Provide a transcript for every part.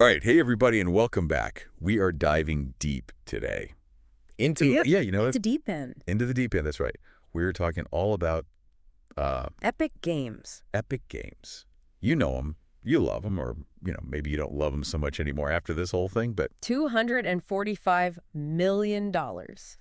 All right, hey everybody, and welcome back. We are diving deep today into Deep? It's a deep end. into the deep end. That's right. We're talking all about Epic Games. epic games. You know them, you love them, or maybe you don't love them so much anymore after this whole thing. But $245 million.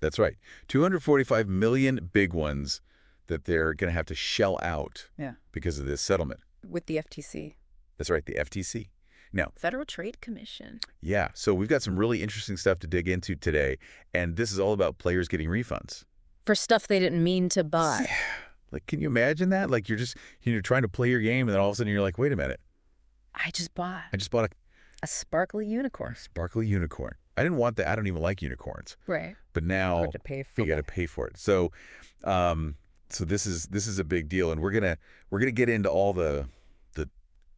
that's right, 245 million big ones that they're going to have to shell out because of this settlement With the FTC. That's right, the FTC. Now, Federal Trade Commission. yeah, so we've got some really interesting stuff to dig into today, and this is all about players getting refunds. For stuff they didn't mean to buy. Yeah. Like, can you imagine that? Like, you're trying to play your game, and then all of a sudden you're like, wait a minute. I just bought a a sparkly unicorn. sparkly unicorn. I didn't want that. I don't even like unicorns. Right. But now You have to pay for you got to pay for it. So, this is a big deal, and we're gonna get into all the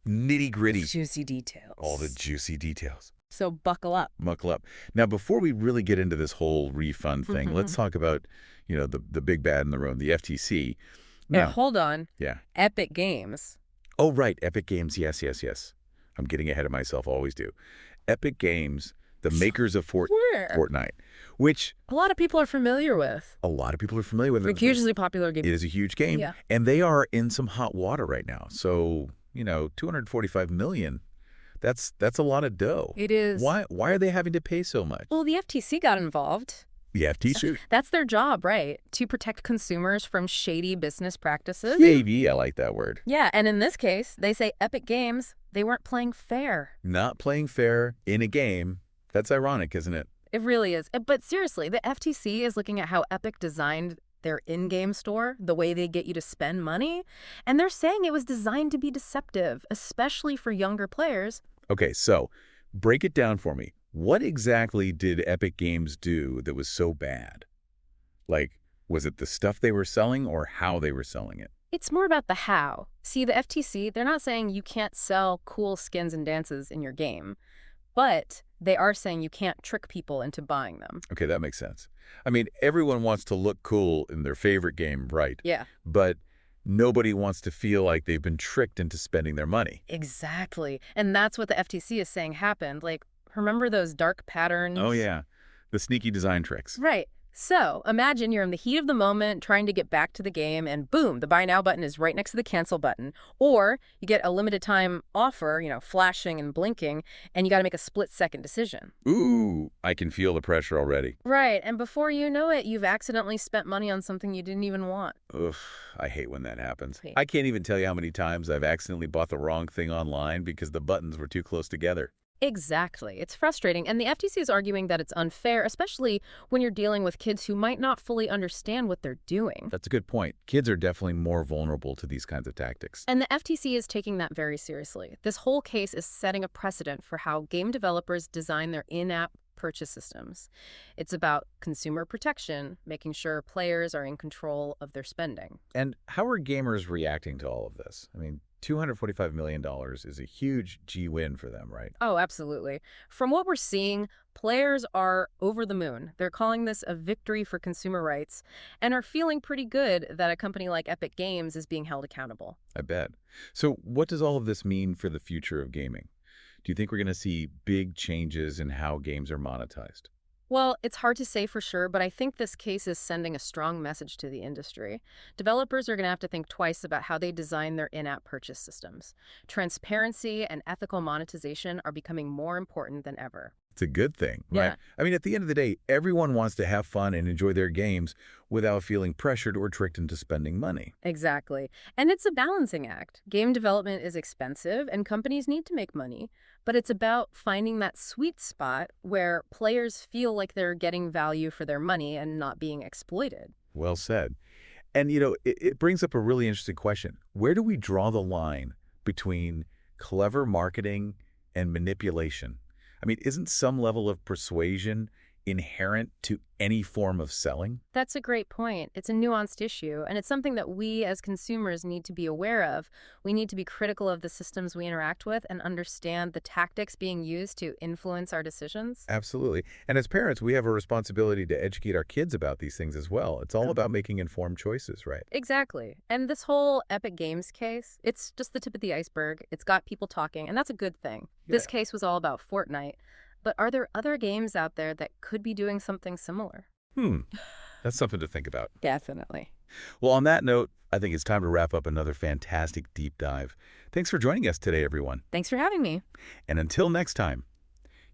nitty-gritty, Juicy details. all the juicy details. So buckle up. Muckle up. Now, before we really get into this whole refund thing, let's talk about, the big bad in the room, the FTC. Now, Now, hold on. yeah. Epic Games. Oh, right. Epic Games. Yes. I'm getting ahead of myself. Always do. Epic Games, the makers of Fortnite, which A lot of people are familiar with. a lot of people are familiar with. Like hugely popular game. It is a huge game. Yeah. And they are in some hot water right now. So, 245 million, that's a lot of dough. It is. Why are they having to pay so much? Well, the FTC got involved. The FTC. That's their job, right? To protect consumers from shady business practices. Maybe. I like that word. Yeah, and in this case, they say Epic Games, they weren't playing fair. Not playing fair in a game. That's ironic, isn't it? It really is. But seriously, the FTC is looking at how Epic designed their in-game store, the way they get you to spend money, and they're saying it was designed to be deceptive, especially for younger players. Okay, so break it down for me. What exactly did Epic Games do that was so bad? Like, was it the stuff they were selling or how they were selling it? It's more about the how. See, the FTC, they're not saying you can't sell cool skins and dances in your game, but they are saying you can't trick people into buying them. Okay, that makes sense. I mean, everyone wants to look cool in their favorite game, right? Yeah. But nobody wants to feel like they've been tricked into spending their money. Exactly. And that's what the FTC is saying happened. Like, remember those dark patterns? Oh, yeah. The sneaky design tricks. Right. So imagine you're in the heat of the moment trying to get back to the game and boom, the buy now button is right next to the cancel button. Or you get a limited time offer, flashing and blinking, and you got to make a split-second decision. Ooh, I can feel the pressure already. Right. And before you know it, you've accidentally spent money on something you didn't even want. Ugh, I hate when that happens. Yeah. I can't even tell you how many times I've accidentally bought the wrong thing online because the buttons were too close together. Exactly. It's frustrating. And the FTC is arguing that it's unfair, especially when you're dealing with kids who might not fully understand what they're doing. That's a good point. Kids are definitely more vulnerable to these kinds of tactics. And the FTC is taking that very seriously. This whole case is setting a precedent for how game developers design their in-app purchase systems. It's about consumer protection, making sure players are in control of their spending. And how are gamers reacting to all of this? I mean, $245 million is a huge G-win for them, right? Oh, absolutely. From what we're seeing, players are over the moon. They're calling this a victory for consumer rights and are feeling pretty good that a company like Epic Games is being held accountable. I bet. So what does all of this mean for the future of gaming? Do you think we're going to see big changes in how games are monetized? Well, it's hard to say for sure, but I think this case is sending a strong message to the industry. Developers are going to have to think twice about how they design their in-app purchase systems. Transparency and ethical monetization are becoming more important than ever. It's a good thing, right? Yeah. I mean, at the end of the day, everyone wants to have fun and enjoy their games without feeling pressured or tricked into spending money. Exactly. And it's a balancing act. Game development is expensive and companies need to make money, but it's about finding that sweet spot where players feel like they're getting value for their money and not being exploited. Well said. And, it brings up a really interesting question. Where do we draw the line between clever marketing and manipulation? I mean, isn't some level of persuasion inherent to any form of selling? That's a great point. It's a nuanced issue, and it's something that we as consumers need to be aware of. We need to be critical of the systems we interact with and understand the tactics being used to influence our decisions. Absolutely. And as parents, we have a responsibility to educate our kids about these things as well. It's all about making informed choices, right? Exactly. And this whole Epic Games case, it's just the tip of the iceberg. It's got people talking, and that's a good thing. This case was all about Fortnite. But are there other games out there that could be doing something similar? That's something to think about. Definitely. Well, on that note, I think it's time to wrap up another fantastic deep dive. Thanks for joining us today, everyone. Thanks for having me. And until next time,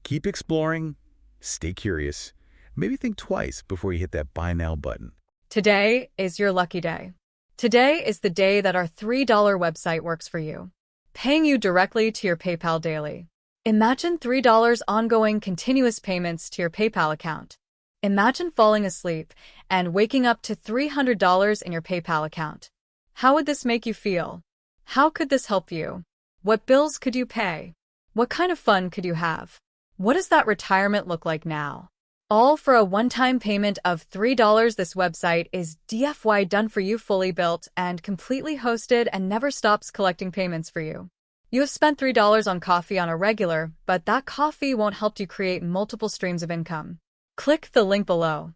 keep exploring, stay curious, maybe think twice before you hit that buy now button. Today is your lucky day. Today is the day that our $3 website works for you, paying you directly to your PayPal daily. Imagine $3 ongoing continuous payments to your PayPal account. Imagine falling asleep and waking up to $300 in your PayPal account. How would this make you feel? How could this help you? What bills could you pay? What kind of fun could you have? What does that retirement look like now? All for a one-time payment of $3. This website is DFY done for you, fully built and completely hosted, and never stops collecting payments for you. You have spent $3 on coffee on a regular, but that coffee won't help you create multiple streams of income. Click the link below.